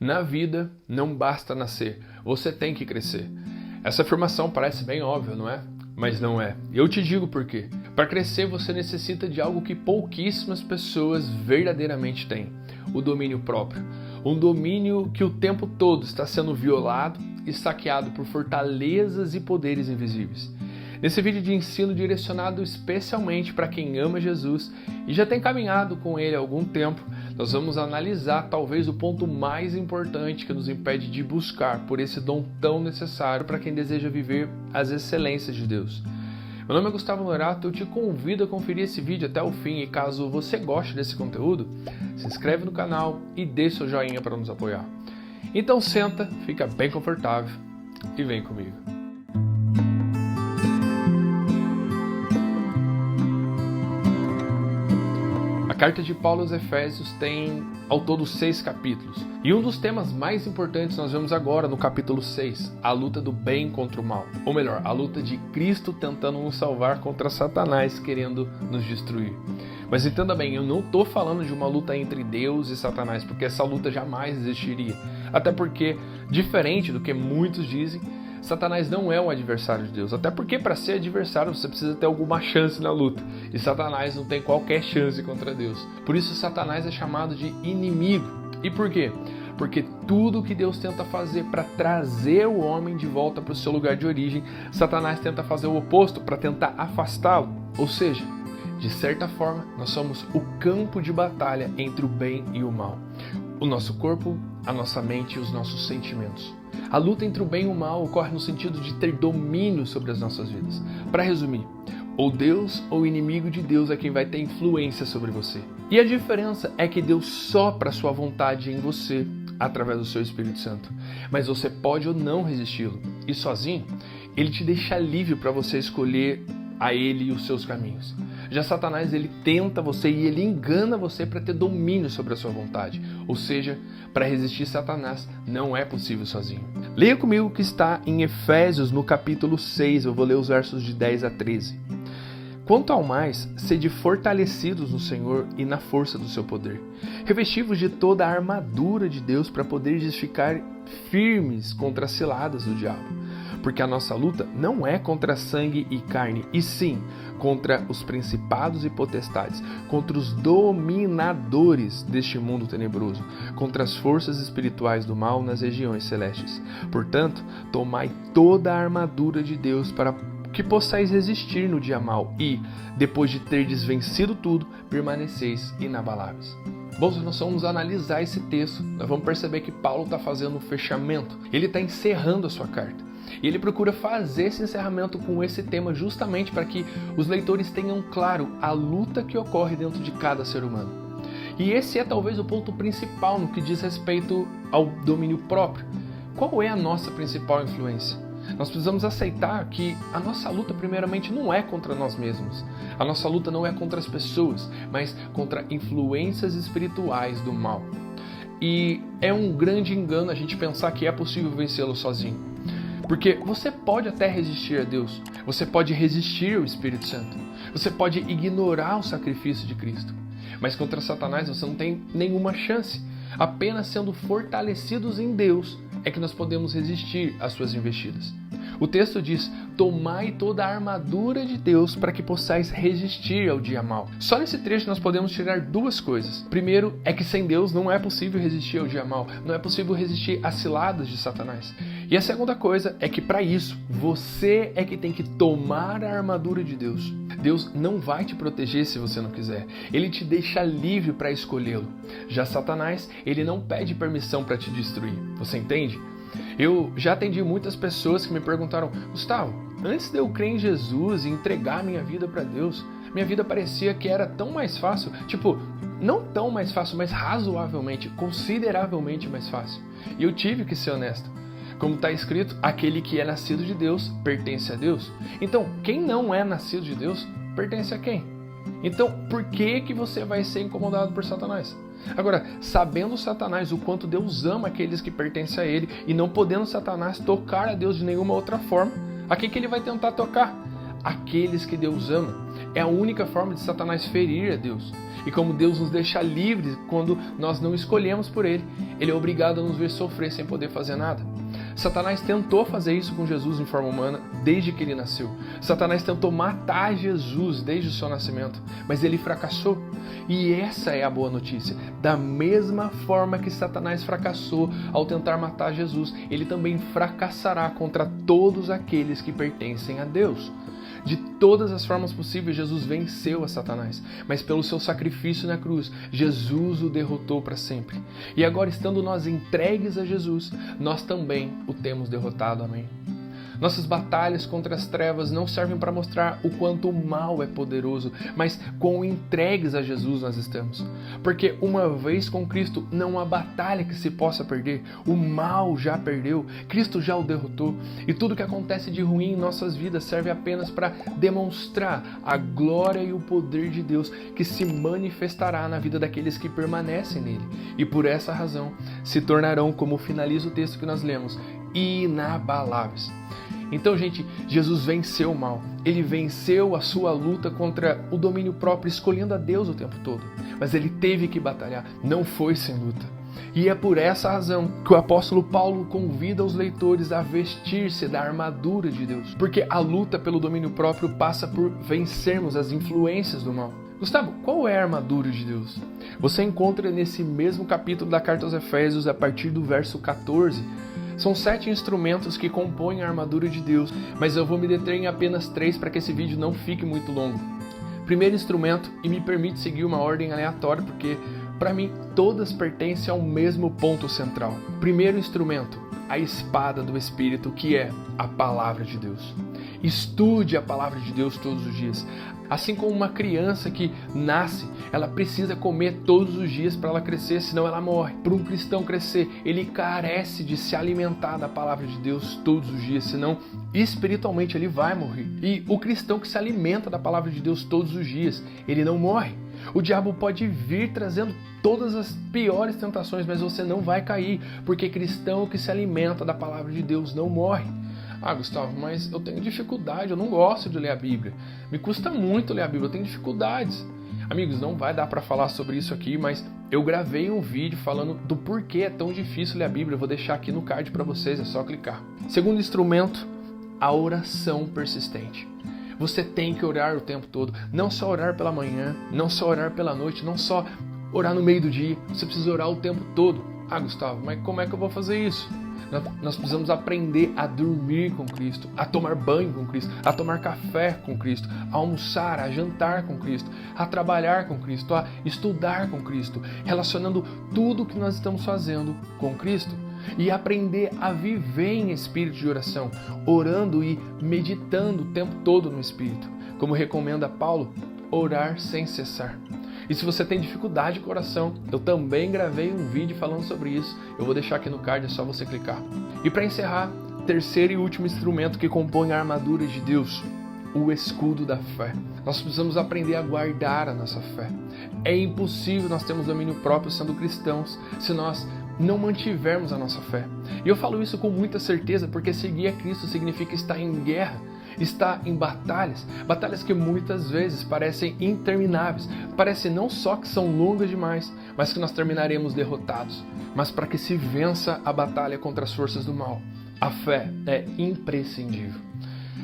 Na vida não basta nascer, você tem que crescer. Essa afirmação parece bem óbvia, não é? Mas não é. Eu te digo por quê. Para crescer você necessita de algo que pouquíssimas pessoas verdadeiramente têm: o domínio próprio. Um domínio que o tempo todo está sendo violado e saqueado por fortalezas e poderes invisíveis. Nesse vídeo de ensino direcionado especialmente para quem ama Jesus e já tem caminhado com Ele há algum tempo, nós vamos analisar talvez o ponto mais importante que nos impede de buscar por esse dom tão necessário para quem deseja viver as excelências de Deus. Meu nome é Gustavo Norato, eu te convido a conferir esse vídeo até o fim e caso você goste desse conteúdo, se inscreve no canal e deixe seu joinha para nos apoiar. Então senta, fica bem confortável e vem comigo. A carta de Paulo aos Efésios tem ao todo 6 capítulos. E um dos temas mais importantes nós vemos agora no capítulo 6, a luta do bem contra o mal. Ou melhor, a luta de Cristo tentando nos salvar contra Satanás querendo nos destruir. Mas entenda bem, eu não estou falando de uma luta entre Deus e Satanás, porque essa luta jamais existiria. Até porque, diferente do que muitos dizem, Satanás não é um adversário de Deus, até porque para ser adversário você precisa ter alguma chance na luta, e Satanás não tem qualquer chance contra Deus. Por isso Satanás é chamado de inimigo. E por quê? Porque tudo que Deus tenta fazer para trazer o homem de volta para o seu lugar de origem, Satanás tenta fazer o oposto para tentar afastá-lo. Ou seja, de certa forma, nós somos o campo de batalha entre o bem e o mal. O nosso corpo, a nossa mente e os nossos sentimentos. A luta entre o bem e o mal ocorre no sentido de ter domínio sobre as nossas vidas. Para resumir, ou Deus ou o inimigo de Deus é quem vai ter influência sobre você. E a diferença é que Deus sopra a sua vontade em você através do seu Espírito Santo. Mas você pode ou não resisti-lo. E sozinho, ele te deixa livre para você escolher a ele e os seus caminhos. Já Satanás, ele tenta você e ele engana você para ter domínio sobre a sua vontade. Ou seja, para resistir Satanás não é possível sozinho. Leia comigo o que está em Efésios no capítulo 6, eu vou ler os versos de 10 a 13. Quanto ao mais, sede fortalecidos no Senhor e na força do seu poder. Revestivos de toda a armadura de Deus para poderes ficar firmes contra as ciladas do diabo. Porque a nossa luta não é contra sangue e carne, e sim contra os principados e potestades, contra os dominadores deste mundo tenebroso, contra as forças espirituais do mal nas regiões celestes. Portanto, tomai toda a armadura de Deus para que possais resistir no dia mau e, depois de terdes vencido tudo, permaneceis inabaláveis. Bom, se nós vamos analisar esse texto, nós vamos perceber que Paulo está fazendo um fechamento. Ele está encerrando a sua carta. E ele procura fazer esse encerramento com esse tema justamente para que os leitores tenham claro a luta que ocorre dentro de cada ser humano. E esse é talvez o ponto principal no que diz respeito ao domínio próprio. Qual é a nossa principal influência? Nós precisamos aceitar que a nossa luta primeiramente não é contra nós mesmos. A nossa luta não é contra as pessoas, mas contra influências espirituais do mal. E é um grande engano a gente pensar que é possível vencê-lo sozinho. Porque você pode até resistir a Deus, você pode resistir ao Espírito Santo, você pode ignorar o sacrifício de Cristo. Mas contra Satanás você não tem nenhuma chance. Apenas sendo fortalecidos em Deus é que nós podemos resistir às suas investidas. O texto diz: tomai toda a armadura de Deus para que possais resistir ao dia mau. Só nesse trecho nós podemos tirar duas coisas. Primeiro é que sem Deus não é possível resistir ao dia mau, não é possível resistir às ciladas de Satanás. E a segunda coisa é que para isso, você é que tem que tomar a armadura de Deus. Deus não vai te proteger se você não quiser. Ele te deixa livre para escolhê-lo. Já Satanás, ele não pede permissão para te destruir. Você entende? Eu já atendi muitas pessoas que me perguntaram: Gustavo, antes de eu crer em Jesus e entregar minha vida para Deus, minha vida parecia que era tão mais fácil. Tipo, não tão mais fácil, mas razoavelmente, consideravelmente mais fácil. E eu tive que ser honesto. Como está escrito, aquele que é nascido de Deus pertence a Deus. Então, quem não é nascido de Deus pertence a quem? Então, por que você vai ser incomodado por Satanás? Agora, sabendo Satanás o quanto Deus ama aqueles que pertencem a ele e não podendo Satanás tocar a Deus de nenhuma outra forma, a quem que ele vai tentar tocar? aqueles que Deus ama. É a única forma de Satanás ferir a Deus. E como Deus nos deixa livres quando nós não escolhemos por Ele, Ele é obrigado a nos ver sofrer sem poder fazer nada. Satanás tentou fazer isso com Jesus em forma humana desde que ele nasceu. Satanás tentou matar Jesus desde o seu nascimento, mas ele fracassou. E essa é a boa notícia. Da mesma forma que Satanás fracassou ao tentar matar Jesus, ele também fracassará contra todos aqueles que pertencem a Deus. De todas as formas possíveis, Jesus venceu a Satanás, mas pelo seu sacrifício na cruz, Jesus o derrotou para sempre. E agora, estando nós entregues a Jesus, nós também o temos derrotado. Amém? Nossas batalhas contra as trevas não servem para mostrar o quanto o mal é poderoso, mas quão entregues a Jesus nós estamos. Porque uma vez com Cristo, não há batalha que se possa perder. O mal já perdeu, Cristo já o derrotou. E tudo que acontece de ruim em nossas vidas serve apenas para demonstrar a glória e o poder de Deus que se manifestará na vida daqueles que permanecem nele. E por essa razão se tornarão, como finaliza o texto que nós lemos, inabaláveis. Então, gente, Jesus venceu o mal. Ele venceu a sua luta contra o domínio próprio, escolhendo a Deus o tempo todo. Mas ele teve que batalhar, não foi sem luta. E é por essa razão que o apóstolo Paulo convida os leitores a vestir-se da armadura de Deus. Porque a luta pelo domínio próprio passa por vencermos as influências do mal. Gustavo, qual é a armadura de Deus? Você encontra nesse mesmo capítulo da Carta aos Efésios, a partir do verso 14, São 7 instrumentos que compõem a armadura de Deus, mas eu vou me deter em apenas 3 para que esse vídeo não fique muito longo. Primeiro instrumento, e me permite seguir uma ordem aleatória, porque para mim todas pertencem ao mesmo ponto central. Primeiro instrumento, a espada do Espírito, que é a Palavra de Deus. Estude a Palavra de Deus todos os dias. Assim como uma criança que nasce, ela precisa comer todos os dias para ela crescer, senão ela morre. Para um cristão crescer, ele carece de se alimentar da Palavra de Deus todos os dias, senão espiritualmente ele vai morrer. E o cristão que se alimenta da Palavra de Deus todos os dias, ele não morre. O diabo pode vir trazendo todas as piores tentações, mas você não vai cair, porque cristão que se alimenta da Palavra de Deus não morre. Ah, Gustavo, mas eu tenho dificuldade, eu não gosto de ler a Bíblia. Me custa muito ler a Bíblia, eu tenho dificuldades. Amigos, não vai dar para falar sobre isso aqui, mas eu gravei um vídeo falando do porquê é tão difícil ler a Bíblia. Eu vou deixar aqui no card para vocês, é só clicar. Segundo instrumento, a oração persistente. Você tem que orar o tempo todo, não só orar pela manhã, não só orar pela noite, não só orar no meio do dia, você precisa orar o tempo todo. Ah, Gustavo, mas como é que eu vou fazer isso? Nós precisamos aprender a dormir com Cristo, a tomar banho com Cristo, a tomar café com Cristo, a almoçar, a jantar com Cristo, a trabalhar com Cristo, a estudar com Cristo, relacionando tudo o que nós estamos fazendo com Cristo. E aprender a viver em espírito de oração, orando e meditando o tempo todo no Espírito. Como recomenda Paulo, orar sem cessar. E se você tem dificuldade com oração, eu também gravei um vídeo falando sobre isso. Eu vou deixar aqui no card, é só você clicar. E para encerrar, terceiro e último instrumento que compõe a armadura de Deus, o escudo da fé. Nós precisamos aprender a guardar a nossa fé. É impossível nós termos domínio próprio sendo cristãos se nós não mantivermos a nossa fé. E eu falo isso com muita certeza porque seguir a Cristo significa estar em guerra, estar em batalhas que muitas vezes parecem intermináveis, parece não só que são longas demais, mas que nós terminaremos derrotados. Mas para que se vença a batalha contra as forças do mal, a fé é imprescindível.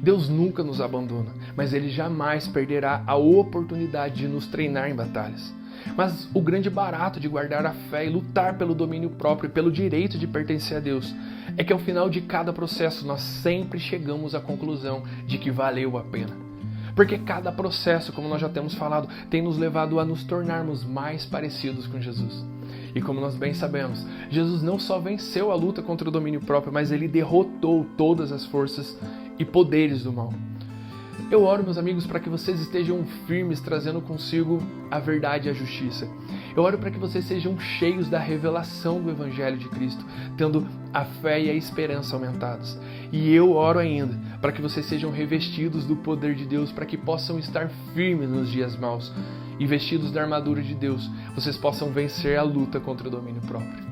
Deus nunca nos abandona, mas Ele jamais perderá a oportunidade de nos treinar em batalhas. Mas o grande barato de guardar a fé e lutar pelo domínio próprio e pelo direito de pertencer a Deus é que ao final de cada processo nós sempre chegamos à conclusão de que valeu a pena. Porque cada processo, como nós já temos falado, tem nos levado a nos tornarmos mais parecidos com Jesus. E como nós bem sabemos, Jesus não só venceu a luta contra o domínio próprio, mas Ele derrotou todas as forças e poderes do mal. Eu oro, meus amigos, para que vocês estejam firmes, trazendo consigo a verdade e a justiça. Eu oro para que vocês sejam cheios da revelação do Evangelho de Cristo, tendo a fé e a esperança aumentados. E eu oro ainda para que vocês sejam revestidos do poder de Deus, para que possam estar firmes nos dias maus. E vestidos da armadura de Deus, vocês possam vencer a luta contra o domínio próprio.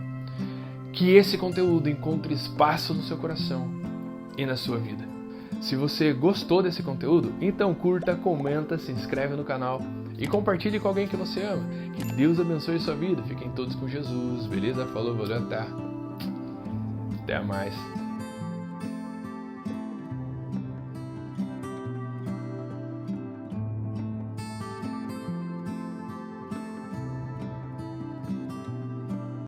Que esse conteúdo encontre espaço no seu coração e na sua vida. Se você gostou desse conteúdo, então curta, comenta, se inscreve no canal e compartilhe com alguém que você ama. Que Deus abençoe sua vida. Fiquem todos com Jesus, beleza? Falou, valeu, até mais.